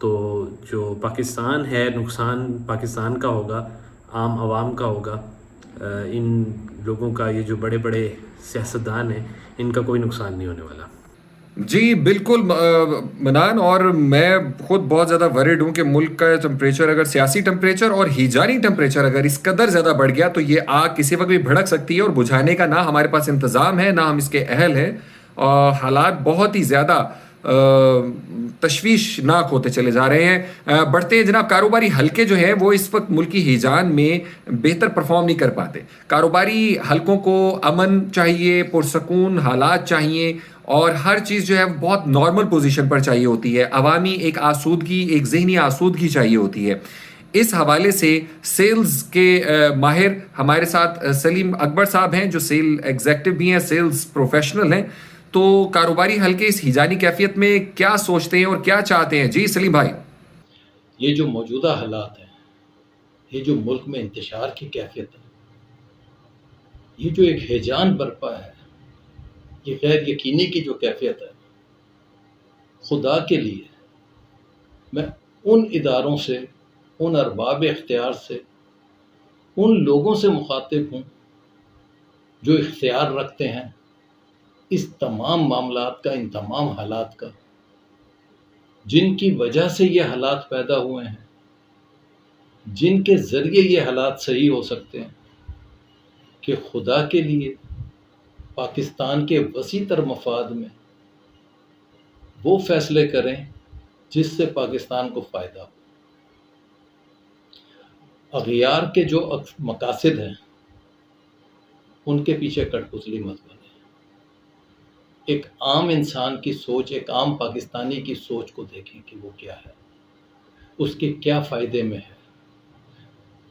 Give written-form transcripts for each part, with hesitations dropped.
تو جو پاکستان ہے نقصان پاکستان کا ہوگا، عام عوام کا ہوگا، ان لوگوں کا، یہ جو بڑے بڑے سیاستدان ہیں ان کا کوئی نقصان نہیں ہونے والا۔ جی بالکل منان، اور میں خود بہت زیادہ ورڈ ہوں کہ ملک کا ٹمپریچر، اگر سیاسی ٹمپریچر اور ہیجانی ٹمپریچر اگر اس قدر زیادہ بڑھ گیا تو یہ آگ کسی وقت بھی بھڑک سکتی ہے، اور بجھانے کا نہ ہمارے پاس انتظام ہے، نہ ہم اس کے اہل ہیں۔ حالات بہت ہی زیادہ تشویشناک ہوتے چلے جا رہے ہیں۔ بڑھتے جناب کاروباری حلقے جو ہیں وہ اس وقت ملکی ہیجان میں بہتر پرفارم نہیں کر پاتے۔ کاروباری حلقوں کو امن چاہیے، پرسکون حالات چاہیے، اور ہر چیز جو ہے بہت نارمل پوزیشن پر چاہیے ہوتی ہے۔ عوامی ایک آسودگی، ایک ذہنی آسودگی چاہیے ہوتی ہے۔ اس حوالے سے سیلز کے ماہر ہمارے ساتھ سلیم اکبر صاحب ہیں، جو سیل ایگزیکٹو بھی ہیں، سیلز پروفیشنل ہیں۔ تو کاروباری حلقے اس ہیجانی کیفیت میں کیا سوچتے ہیں اور کیا چاہتے ہیں؟ جی سلیم بھائی۔ یہ جو موجودہ حالات ہیں، یہ جو ملک میں انتشار کی کیفیت ہے، یہ جو ایک ہیجان برپا ہے، یہ غیر یقینی کی جو کیفیت ہے، خدا کے لیے میں ان اداروں سے، ان ارباب اختیار سے، ان لوگوں سے مخاطب ہوں جو اختیار رکھتے ہیں اس تمام معاملات کا، ان تمام حالات کا، جن کی وجہ سے یہ حالات پیدا ہوئے ہیں، جن کے ذریعے یہ حالات صحیح ہو سکتے ہیں، کہ خدا کے لیے پاکستان کے وسیع تر مفاد میں وہ فیصلے کریں جس سے پاکستان کو فائدہ ہو۔ اغیار کے جو مقاصد ہیں ان کے پیچھے کٹ پتلی مت بنے۔ ایک عام انسان کی سوچ، ایک عام پاکستانی کی سوچ کو دیکھیں کہ وہ کیا ہے، اس کے کیا فائدے میں ہے۔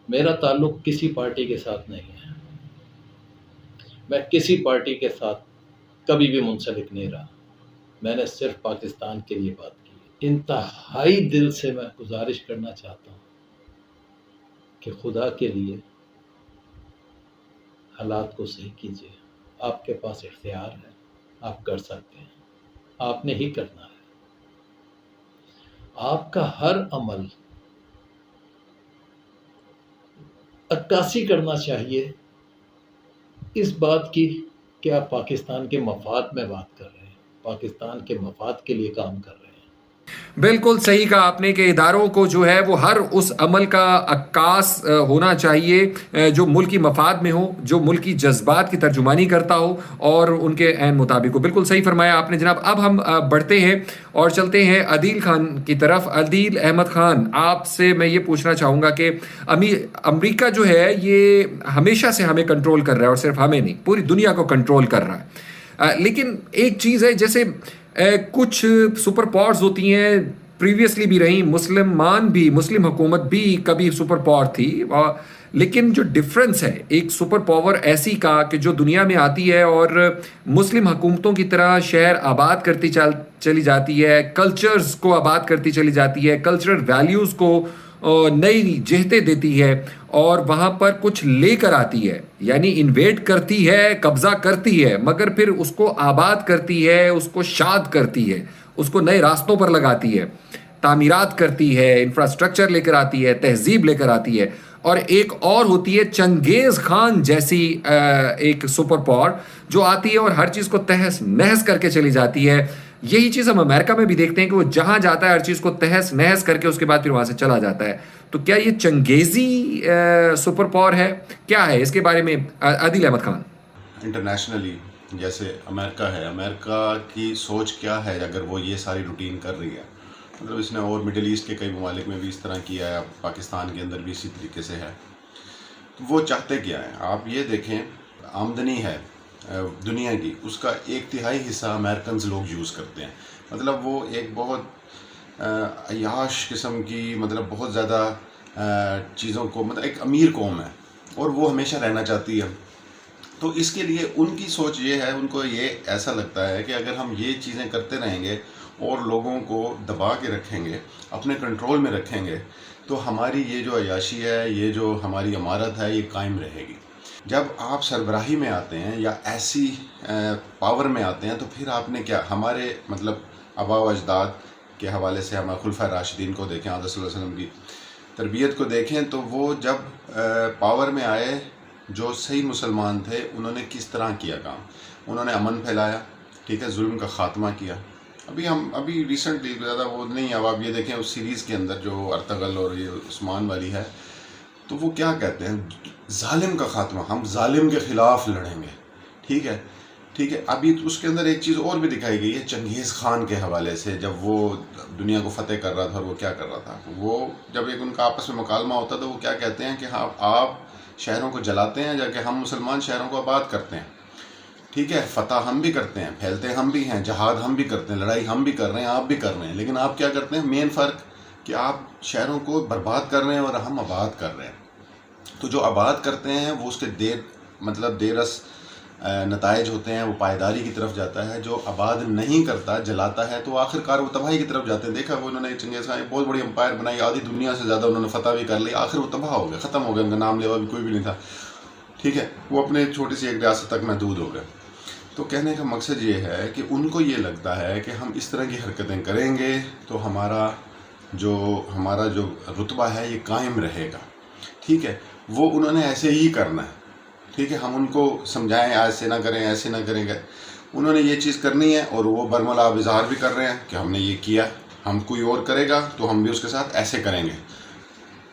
میرا تعلق کسی پارٹی کے ساتھ نہیں ہے، میں کسی پارٹی کے ساتھ کبھی بھی منسلک نہیں رہا، میں نے صرف پاکستان کے لیے بات کی۔ انتہائی دل سے میں گزارش کرنا چاہتا ہوں کہ خدا کے لیے حالات کو صحیح کیجیے۔ آپ کے پاس اختیار ہے، آپ کر سکتے ہیں، آپ نے ہی کرنا ہے۔ آپ کا ہر عمل عکاسی کرنا چاہیے اس بات کی کہ آپ پاکستان کے مفاد میں بات کر رہے ہیں، پاکستان کے مفاد کے لیے کام کر رہے ہیں۔ بالکل صحیح کہا آپ نے کہ اداروں کو جو ہے وہ ہر اس عمل کا عکاس ہونا چاہیے جو ملکی مفاد میں ہو، جو ملکی جذبات کی ترجمانی کرتا ہو اور ان کے عین مطابق ہو۔ بالکل صحیح فرمایا آپ نے جناب۔ اب ہم بڑھتے ہیں اور چلتے ہیں عدیل خان کی طرف۔ عدیل احمد خان، آپ سے میں یہ پوچھنا چاہوں گا کہ امریکہ جو ہے یہ ہمیشہ سے ہمیں کنٹرول کر رہا ہے، اور صرف ہمیں نہیں، پوری دنیا کو کنٹرول کر رہا ہے۔ لیکن ایک چیز ہے، جیسے کچھ سپر پاورز ہوتی ہیں، پریویسلی بھی رہیں، مسلم حکومت بھی کبھی سپر پاور تھی، لیکن جو ڈفرنس ہے ایک سپر پاور ایسی کا کہ جو دنیا میں آتی ہے اور مسلم حکومتوں کی طرح شہر آباد کرتی چلی جاتی ہے، کلچرز کو آباد کرتی چلی جاتی ہے، کلچرل ویلیوز کو نئی جہتیں دیتی ہے، اور وہاں پر کچھ لے کر آتی ہے، یعنی انویٹ کرتی ہے، قبضہ کرتی ہے، مگر پھر اس کو آباد کرتی ہے، اس کو شاد کرتی ہے، اس کو نئے راستوں پر لگاتی ہے، تعمیرات کرتی ہے، انفراسٹرکچر لے کر آتی ہے، تہذیب لے کر آتی ہے۔ اور ایک اور ہوتی ہے چنگیز خان جیسی ایک سپر پاور جو آتی ہے اور ہر چیز کو تہس نہس کر کے چلی جاتی ہے۔ یہی چیز ہم امریکہ میں بھی دیکھتے ہیں کہ وہ جہاں جاتا ہے ہر چیز کو تہس نہس کر کے اس کے بعد پھر وہاں سے چلا جاتا ہے۔ تو کیا یہ چنگیزی سپر پاور ہے؟ کیا ہے اس کے بارے میں عادل احمد خان؟ انٹرنیشنلی جیسے امریکہ ہے، امریکہ کی سوچ کیا ہے اگر وہ یہ ساری روٹین کر رہی ہے؟ مطلب اس نے اور مڈل ایسٹ کے کئی ممالک میں بھی اس طرح کیا ہے، پاکستان کے اندر بھی اسی طریقے سے ہے۔ تو وہ چاہتے کیا ہیں؟ آپ یہ دیکھیں، آمدنی ہے دنیا کی، اس کا 1/3 حصہ امریکنز لوگ یوز کرتے ہیں۔ مطلب وہ ایک بہت عیاش قسم کی، مطلب بہت زیادہ چیزوں کو، مطلب ایک امیر قوم ہے اور وہ ہمیشہ رہنا چاہتی ہے۔ تو اس کے لیے ان کی سوچ یہ ہے، ان کو یہ ایسا لگتا ہے کہ اگر ہم یہ چیزیں کرتے رہیں گے اور لوگوں کو دبا کے رکھیں گے، اپنے کنٹرول میں رکھیں گے، تو ہماری یہ جو عیاشی ہے، یہ جو ہماری عمارت ہے، یہ قائم رہے گی۔ جب آپ سربراہی میں آتے ہیں یا ایسی پاور میں آتے ہیں تو پھر آپ نے کیا، ہمارے مطلب آباء و اجداد کے حوالے سے ہمارے خلفۂ راشدین کو دیکھیں, حضرت صلی اللہ علیہ وسلم کی تربیت کو دیکھیں, تو وہ جب پاور میں آئے جو صحیح مسلمان تھے انہوں نے کس طرح کیا کام. انہوں نے امن پھیلایا, ٹھیک ہے, ظلم کا خاتمہ کیا. ابھی ریسنٹلی زیادہ وہ نہیں, اب آپ یہ دیکھیں اس سیریز کے اندر جو ارطغرل اور یہ عثمان والی ہے, تو وہ کیا کہتے ہیں, ظالم کا خاتمہ, ہم ظالم کے خلاف لڑیں گے. ٹھیک ہے. ابھی اس کے اندر ایک چیز اور بھی دکھائی گئی ہے چنگیز خان کے حوالے سے, جب وہ دنیا کو فتح کر رہا تھا اور وہ کیا کر رہا تھا, وہ جب ایک ان کا آپس میں مکالمہ ہوتا تو وہ کیا کہتے ہیں کہ ہاں آپ شہروں کو جلاتے ہیں جا کے ہم مسلمان شہروں کو آباد کرتے ہیں. ٹھیک ہے, فتح ہم بھی کرتے ہیں, پھیلتے ہم بھی ہیں, جہاد ہم بھی کرتے ہیں, لڑائی ہم بھی کر رہے ہیں, آپ بھی کر رہے ہیں, لیکن آپ کیا کرتے ہیں, مین فرق کہ آپ شہروں کو برباد کر رہے ہیں اور ہم آباد کر رہے ہیں. تو جو آباد کرتے ہیں وہ اس کے دیرس نتائج ہوتے ہیں, وہ پائیداری کی طرف جاتا ہے. جو آباد نہیں کرتا, جلاتا ہے, تو آخر کار وہ تباہی کی طرف جاتے ہیں. دیکھا وہ انہوں نے چنگیز خان بہت بڑی امپائر بنائی, آدھی دنیا سے زیادہ انہوں نے فتح بھی کر لی, آخر وہ تباہ ہو گئے, ختم ہو گئے, ان کا نام لیوا بھی کوئی بھی نہیں تھا. ٹھیک ہے, وہ اپنے چھوٹی سی ایک ریاست تک محدود ہو گئے. تو کہنے کا مقصد یہ ہے کہ ان کو یہ لگتا ہے کہ ہم اس طرح کی حرکتیں کریں گے تو ہمارا جو رتبہ ہے یہ قائم رہے گا. ٹھیک ہے, وہ انہوں نے ایسے ہی کرنا ہے. ٹھیک ہے, ہم ان کو سمجھائیں ایسے نہ کریں, ایسے نہ کریں گے, انہوں نے یہ چیز کرنی ہے, اور وہ برملا اظہار بھی کر رہے ہیں کہ ہم نے یہ کیا, ہم کوئی اور کرے گا تو ہم بھی اس کے ساتھ ایسے کریں گے.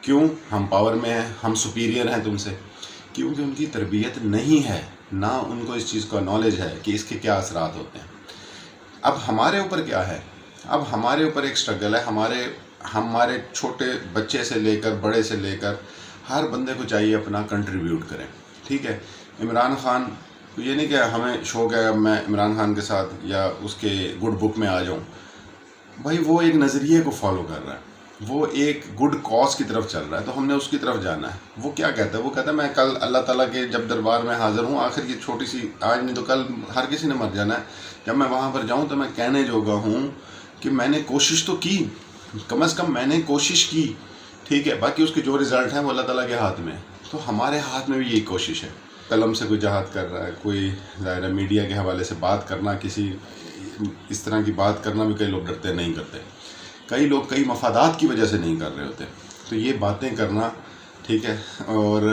کیوں؟ ہم پاور میں ہیں, ہم سپیریئر ہیں تم سے. کیونکہ ان کی تربیت نہیں ہے, نہ ان کو اس چیز کا نالج ہے کہ اس کے کیا اثرات ہوتے ہیں. اب ہمارے اوپر کیا ہے, اب ہمارے اوپر ایک سٹرگل ہے. ہمارے چھوٹے بچے سے لے کر بڑے سے لے کر ہر بندے کو چاہیے اپنا کنٹریبیوٹ کریں. ٹھیک ہے, عمران خان یہ نہیں کہ ہمیں شوق ہے اب میں عمران خان کے ساتھ یا اس کے گڈ بک میں آ جاؤں. بھائی وہ ایک نظریے کو فالو کر رہا ہے, وہ ایک گڈ کاز کی طرف چل رہا ہے, تو ہم نے اس کی طرف جانا ہے. وہ کیا کہتا ہے, وہ کہتا ہے میں کل اللہ تعالیٰ کے جب دربار میں حاضر ہوں, آخر یہ چھوٹی سی آج نہیں تو کل ہر کسی نے مر جانا ہے, جب میں وہاں پر جاؤں تو میں کہنے جوگا ہوں کہ میں نے کوشش تو کی, کم از کم میں نے کوشش کی. ٹھیک ہے, باقی اس کے جو رزلٹ ہیں وہ اللہ تعالیٰ کے ہاتھ میں. تو ہمارے ہاتھ میں بھی یہی کوشش ہے. قلم سے کوئی جہاد کر رہا ہے, کوئی ظاہر میڈیا کے حوالے سے بات کرنا, کسی اس طرح کی بات کرنا بھی کئی لوگ ڈرتے نہیں کرتے, کئی لوگ کئی مفادات کی وجہ سے نہیں کر رہے ہوتے. تو یہ باتیں کرنا, ٹھیک ہے, اور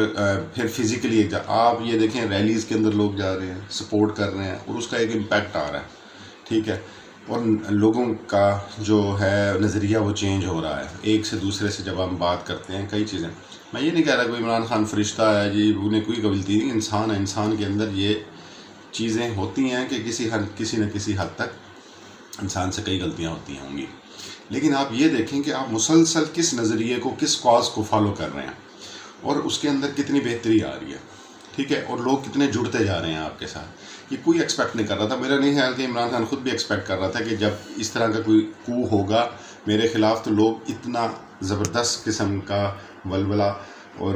پھر فزیکلی آپ یہ دیکھیں ریلیز کے اندر لوگ جا رہے ہیں, سپورٹ کر رہے ہیں, اور اس کا ایک امپیکٹ آ رہا ہے. ٹھیک ہے, اور لوگوں کا جو ہے نظریہ وہ چینج ہو رہا ہے. ایک سے دوسرے سے جب ہم بات کرتے ہیں کئی چیزیں, میں یہ نہیں کہہ رہا کوئی عمران خان فرشتہ ہے جی, انہیں کوئی غلطی نہیں, انسان ہے, انسان کے اندر یہ چیزیں ہوتی ہیں کہ کسی نہ کسی حد تک انسان سے کئی غلطیاں ہوتی ہوں گی. لیکن آپ یہ دیکھیں کہ آپ مسلسل کس نظریے کو, کس کاز کو فالو کر رہے ہیں, اور اس کے اندر کتنی بہتری آ رہی ہے. ٹھیک ہے, اور لوگ کتنے جڑتے جا رہے ہیں آپ کے ساتھ. یہ کوئی ایکسپیکٹ نہیں کر رہا تھا, میرا نہیں خیال کہ عمران خان خود بھی ایکسپیکٹ کر رہا تھا کہ جب اس طرح کا کوئی کو ہوگا میرے خلاف تو لوگ اتنا زبردست قسم کا ولولہ اور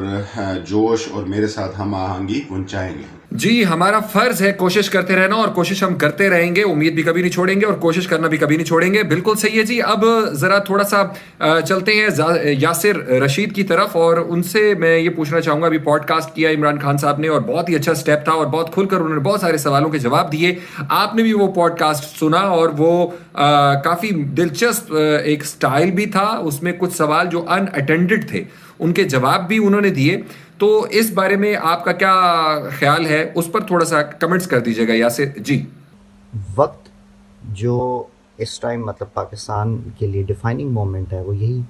جوش اور میرے ساتھ ہم آہنگی پہنچائیں گے. جی, ہمارا فرض ہے کوشش کرتے رہنا, اور کوشش ہم کرتے رہیں گے, امید بھی کبھی نہیں چھوڑیں گے, اور کوشش کرنا بھی کبھی نہیں چھوڑیں گے. بالکل صحیح ہے جی. اب ذرا تھوڑا سا چلتے ہیں یاسر رشید کی طرف, اور ان سے میں یہ پوچھنا چاہوں گا, ابھی پوڈ کاسٹ کیا عمران خان صاحب نے, اور بہت ہی اچھا سٹیپ تھا, اور بہت کھل کر انہوں نے بہت سارے سوالوں کے جواب دیے. آپ نے بھی وہ پوڈ کاسٹ سنا, اور وہ کافی دلچسپ ایک سٹائل بھی تھا, اس میں کچھ سوال جو ان اٹینڈڈ تھے ان کے جواب بھی انہوں نے دیے. تو اس بارے میں آپ کا کیا خیال ہے, اس پر تھوڑا سا کمنٹس کر دیجیے گا یاسر جی. وقت جو اس ٹائم مطلب پاکستان کے لیے ڈیفائننگ مومنٹ ہے وہ یہی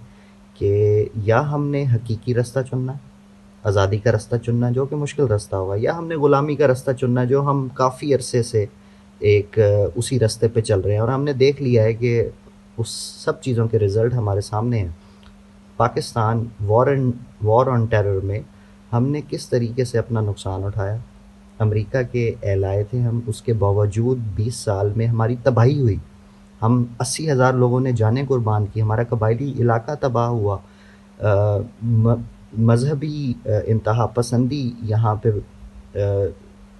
کہ یا ہم نے حقیقی رستہ چننا, آزادی کا رستہ چننا جو کہ مشکل رستہ ہوگا, یا ہم نے غلامی کا رستہ چننا جو ہم کافی عرصے سے ایک اسی رستے پہ چل رہے ہیں. اور ہم نے دیکھ لیا ہے کہ اس سب چیزوں کے رزلٹ ہمارے سامنے ہیں. پاکستان وار آن ٹیرر میں ہم نے کس طریقے سے اپنا نقصان اٹھایا. امریکہ کے اہلائے تھے ہم, اس کے باوجود 20 سال میں ہماری تباہی ہوئی. ہم 80,000 لوگوں نے جانیں قربان کی, ہمارا قبائلی علاقہ تباہ ہوا, مذہبی انتہا پسندی یہاں پہ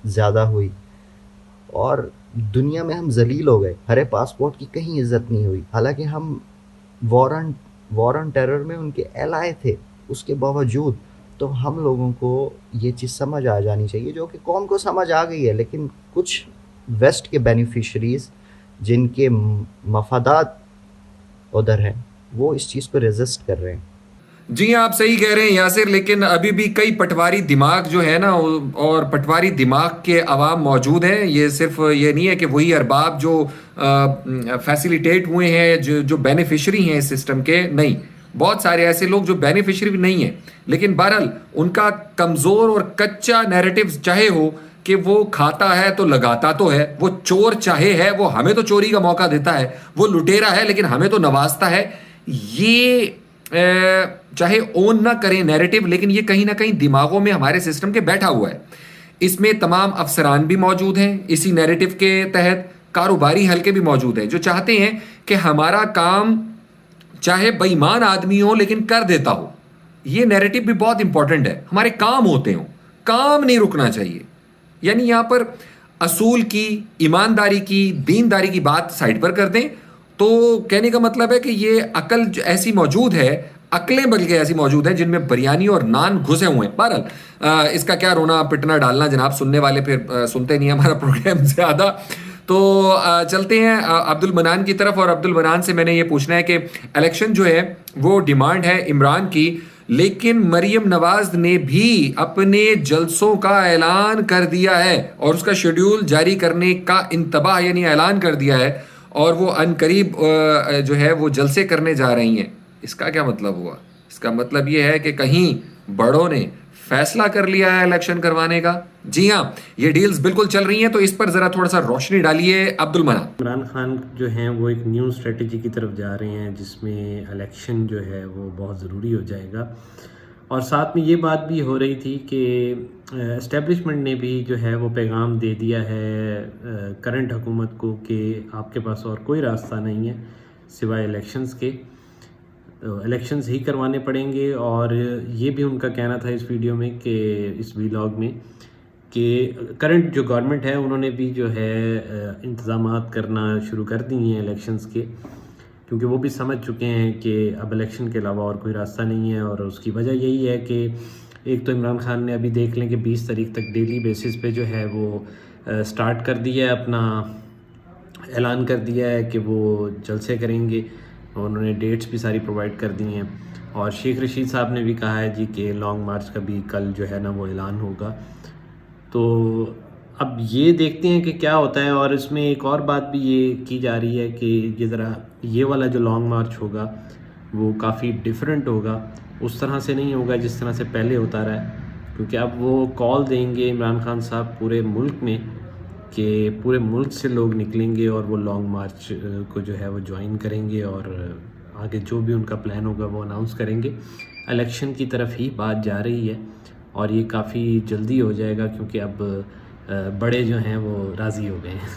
زیادہ ہوئی, اور دنیا میں ہم ذلیل ہو گئے. ہرے پاسپورٹ کی کہیں عزت نہیں ہوئی, حالانکہ ہم وار آن ٹیرر میں ان کے الائے تھے. اس کے باوجود تو ہم لوگوں کو یہ چیز سمجھ آ جانی چاہیے, جو کہ قوم کو سمجھ آ گئی ہے, لیکن کچھ ویسٹ کے بینیفیشریز جن کے مفادات ادھر ہیں وہ اس چیز کو ریزسٹ کر رہے ہیں. جی ہاں آپ صحیح کہہ رہے ہیں یاسر, لیکن ابھی بھی کئی پٹواری دماغ جو ہے نا, اور پٹواری دماغ کے عوام موجود ہیں. یہ صرف یہ نہیں ہے کہ وہی ارباب جو فیسیلیٹیٹ ہوئے ہیں, جو بینیفیشری ہیں اس سسٹم کے, نہیں, بہت سارے ایسے لوگ جو بینیفیشری بھی نہیں ہیں, لیکن بہرحال ان کا کمزور اور کچا نیریٹو چاہے ہو کہ وہ کھاتا ہے تو لگاتا تو ہے, وہ چور چاہے ہے, وہ ہمیں تو چوری کا موقع دیتا ہے, وہ لٹیرا ہے لیکن ہمیں تو نوازتا ہے. یہ چاہے اون نہ کریں نیریٹو, لیکن یہ کہیں نہ کہیں دماغوں میں ہمارے سسٹم کے بیٹھا ہوا ہے. اس میں تمام افسران بھی موجود ہیں اسی نیریٹو کے تحت, کاروباری حلقے بھی موجود ہیں جو چاہتے ہیں کہ ہمارا کام چاہے بے ایمان آدمی ہو لیکن کر دیتا ہو. یہ نیریٹو بھی بہت امپورٹنٹ ہے, ہمارے کام ہوتے ہوں, کام نہیں رکنا چاہیے. یعنی یہاں پر اصول کی, ایمانداری کی, دینداری کی بات سائڈ پر کر دیں تو کہنے کا مطلب ہے کہ یہ عقل ایسی موجود ہے, عقلیں بلکہ ایسی موجود ہیں جن میں بریانی اور نان گھسے ہوئے ہیں. بہرحال اس کا کیا رونا پٹنا ڈالنا جناب, سننے والے پھر سنتے نہیں ہمارا پروگرام زیادہ. تو چلتے ہیں عبد المنان کی طرف, اور عبد المنان سے میں نے یہ پوچھنا ہے کہ الیکشن جو ہے وہ ڈیمانڈ ہے عمران کی, لیکن مریم نواز نے بھی اپنے جلسوں کا اعلان کر دیا ہے اور اس کا شیڈیول جاری کرنے کا انتباہ یعنی اعلان کر دیا ہے, اور وہ ان قریب جو ہے وہ جلسے کرنے جا رہی ہیں. اس کا کیا مطلب ہوا؟ اس کا مطلب یہ ہے کہ کہیں بڑوں نے فیصلہ کر لیا ہے الیکشن کروانے کا. جی ہاں, یہ ڈیلز بالکل چل رہی ہیں, تو اس پر ذرا تھوڑا سا روشنی ڈالیے عبد المنان. عمران خان جو ہیں وہ ایک نیو اسٹریٹجی کی طرف جا رہے ہیں جس میں الیکشن جو ہے وہ بہت ضروری ہو جائے گا, اور ساتھ میں یہ بات بھی ہو رہی تھی کہ اسٹیبلشمنٹ نے بھی جو ہے وہ پیغام دے دیا ہے کرنٹ حکومت کو کہ آپ کے پاس اور کوئی راستہ نہیں ہے سوائے الیکشنز کے, الیکشنز ہی کروانے پڑیں گے. اور یہ بھی ان کا کہنا تھا اس ویڈیو میں, کہ اس ویلاگ میں, کہ کرنٹ جو گورنمنٹ ہے انہوں نے بھی جو ہے انتظامات کرنا شروع کر دی ہیں الیکشنز کے, کیونکہ وہ بھی سمجھ چکے ہیں کہ اب الیکشن کے علاوہ اور کوئی راستہ نہیں ہے. اور اس کی وجہ یہی ہے کہ ایک تو عمران خان نے ابھی دیکھ لیں کہ 20 تاریخ تک ڈیلی بیسس پہ جو ہے وہ سٹارٹ کر دیا ہے, اپنا اعلان کر دیا ہے کہ وہ جلسے کریں گے, اور انہوں نے ڈیٹس بھی ساری پرووائڈ کر دی ہیں. اور شیخ رشید صاحب نے بھی کہا ہے جی کہ لانگ مارچ کا بھی کل جو ہے نا وہ اعلان ہوگا. تو اب یہ دیکھتے ہیں کہ کیا ہوتا ہے. اور اس میں ایک اور بات بھی یہ کی جا رہی ہے کہ یہ ذرا یہ والا جو لانگ مارچ ہوگا وہ کافی ڈیفرنٹ ہوگا, اس طرح سے نہیں ہوگا جس طرح سے پہلے ہوتا رہا ہے, کیونکہ اب وہ کال دیں گے عمران خان صاحب پورے ملک میں کہ پورے ملک سے لوگ نکلیں گے اور وہ لانگ مارچ کو جو ہے وہ جوائن کریں گے, اور آگے جو بھی ان کا پلان ہوگا وہ اناؤنس کریں گے. الیکشن کی طرف ہی بات جا رہی ہے, اور یہ کافی جلدی ہو جائے گا کیونکہ اب بڑے جو ہیں وہ راضی ہو گئے ہیں.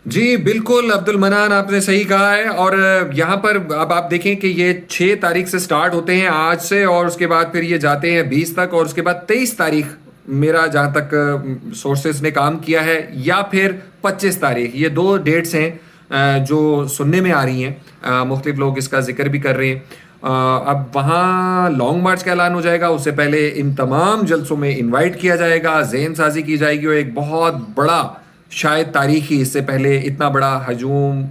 جی بالکل عبد المنان, آپ نے صحیح کہا ہے. اور یہاں پر اب آپ دیکھیں کہ یہ 6 تاریخ سے سٹارٹ ہوتے ہیں آج سے, اور اس کے بعد پھر یہ جاتے ہیں 20 تک, اور اس کے بعد 23 تاریخ میرا جہاں تک سورسز نے کام کیا ہے, یا پھر 25 تاریخ. یہ 2 ڈیٹس ہیں جو سننے میں آ رہی ہیں, مختلف لوگ اس کا ذکر بھی کر رہے ہیں. اب وہاں لانگ مارچ کا اعلان ہو جائے گا, اس سے پہلے ان تمام جلسوں میں انوائٹ کیا جائے گا, ذہن سازی کی جائے گی, اور ایک بہت بڑا شاید تاریخی, اس سے پہلے اتنا بڑا ہجوم,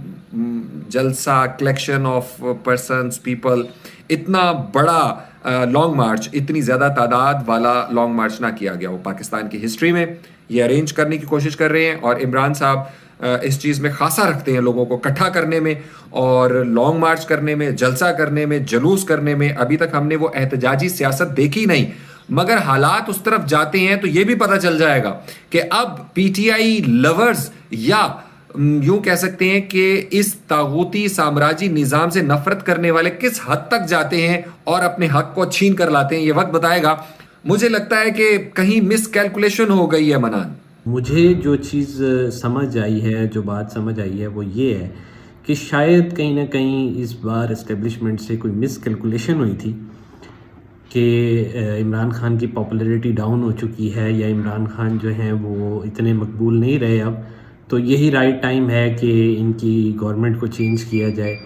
جلسہ, کلیکشن آف پرسنس, پیپل, اتنا بڑا لانگ مارچ, اتنی زیادہ تعداد والا لانگ مارچ نہ کیا گیا ہو پاکستان کی ہسٹری میں. یہ ارینج کرنے کی کوشش کر رہے ہیں, اور عمران صاحب اس چیز میں خاصا رکھتے ہیں لوگوں کو اکٹھا کرنے میں, اور لانگ مارچ کرنے میں, جلسہ کرنے میں, جلوس کرنے میں. ابھی تک ہم نے وہ احتجاجی سیاست دیکھی نہیں, مگر حالات اس طرف جاتے ہیں تو یہ بھی پتہ چل جائے گا کہ اب پی ٹی آئی لورز, یا یوں کہہ سکتے ہیں کہ اس طاغوتی سامراجی نظام سے نفرت کرنے والے کس حد تک جاتے ہیں اور اپنے حق کو چھین کر لاتے ہیں. یہ وقت بتائے گا. مجھے لگتا ہے کہ کہیں مس کیلکولیشن ہو گئی ہے منان. مجھے جو چیز سمجھ آئی ہے, جو بات سمجھ آئی ہے وہ یہ ہے کہ شاید کہیں نہ کہیں اس بار اسٹیبلشمنٹ سے کوئی مس کیلکولیشن ہوئی تھی کہ عمران خان کی پاپولیرٹی ڈاؤن ہو چکی ہے, یا عمران خان جو ہیں وہ اتنے مقبول نہیں رہے اب, تو یہی رائٹ ٹائم ہے کہ ان کی گورنمنٹ کو چینج کیا جائے.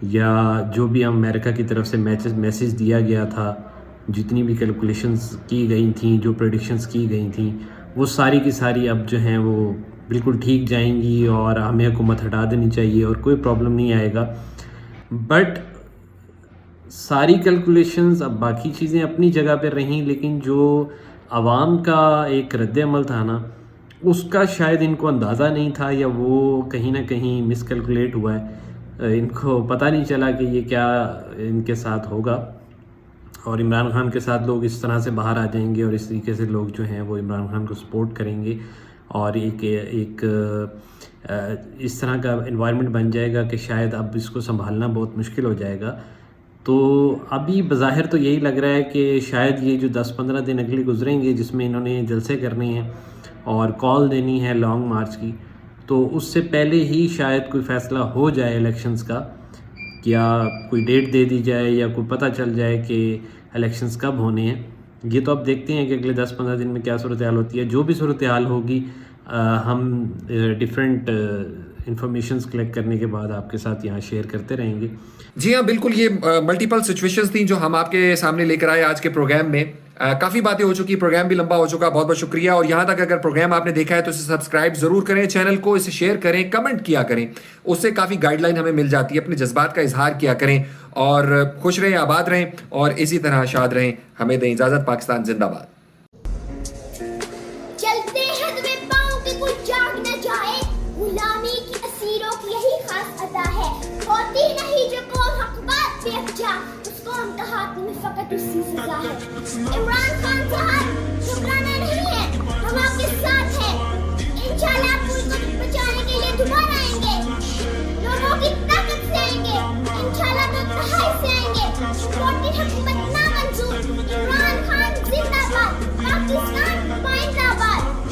یا جو بھی امریکہ کی طرف سے میسج دیا گیا تھا, جتنی بھی کیلکولیشنز کی گئی تھیں, جو پریڈکشنز کی گئی تھیں, وہ ساری کی ساری اب جو ہیں وہ بالکل ٹھیک جائیں گی, اور ہمیں حکومت ہٹا دینی چاہیے اور کوئی پرابلم نہیں آئے گا. بٹ ساری کیلکولیشنز اب باقی چیزیں اپنی جگہ پہ رہیں، لیکن جو عوام کا ایک رد عمل تھا نا، اس کا شاید ان کو اندازہ نہیں تھا، یا وہ کہیں نہ کہیں مس کیلکولیٹ ہوا ہے، ان کو پتہ نہیں چلا کہ یہ کیا ان کے ساتھ ہوگا، اور عمران خان کے ساتھ لوگ اس طرح سے باہر آ جائیں گے، اور اس طریقے سے لوگ جو ہیں وہ عمران خان کو سپورٹ کریں گے، اور ایک اس طرح کا انوائرمنٹ بن جائے گا کہ شاید اب اس کو سنبھالنا بہت مشکل ہو جائے گا۔ تو ابھی بظاہر تو یہی لگ رہا ہے کہ شاید یہ جو 10-15 دن اگلے گزریں گے جس میں انہوں نے جلسے کرنے ہیں اور کال دینی ہے لانگ مارچ کی، تو اس سے پہلے ہی شاید کوئی فیصلہ ہو جائے الیکشنز کا، یا کوئی ڈیٹ دے دی جائے، یا کوئی پتہ چل جائے کہ الیکشنز کب ہونے ہیں۔ یہ تو اب دیکھتے ہیں کہ اگلے 10-15 دن میں کیا صورتحال ہوتی ہے۔ جو بھی صورتحال ہوگی ہم ڈیفرنٹ انفارمیشنز کلیکٹ کرنے کے بعد آپ کے ساتھ یہاں شیئر کرتے رہیں گے۔ جی ہاں بالکل، یہ ملٹیپل سچویشنز تھیں جو ہم آپ کے سامنے لے کر آئے آج کے پروگرام میں۔ کافی باتیں ہو چکی، پروگرام بھی لمبا ہو چکا، بہت بہت شکریہ۔ اور یہاں تک اگر پروگرام آپ نے دیکھا ہے تو اسے سبسکرائب ضرور کریں چینل کو، اسے شیئر کریں، کمنٹ کیا کریں، اس سے کافی گائیڈ لائن ہمیں مل جاتی ہے۔ اپنے جذبات کا اظہار کیا کریں، اور خوش رہیں، آباد رہیں، اور اسی طرح شاد رہیں۔ ہمیں دیں اجازت۔ پاکستان زندہ باد۔ چلتے ہیں تمہیں پاؤں کہ کوئی جاگ نہ جائے، غلامی کی اسیروں کی یہی خاص عطا ہے، ہوتی نہیں جو قوم حق بات پہ اکجا، اس قوم کا ہاتھ میں فقط اسی سزا ہے۔ عمران خان صاحب گھبرانا نہیں ہے، ہم آپ کے ساتھ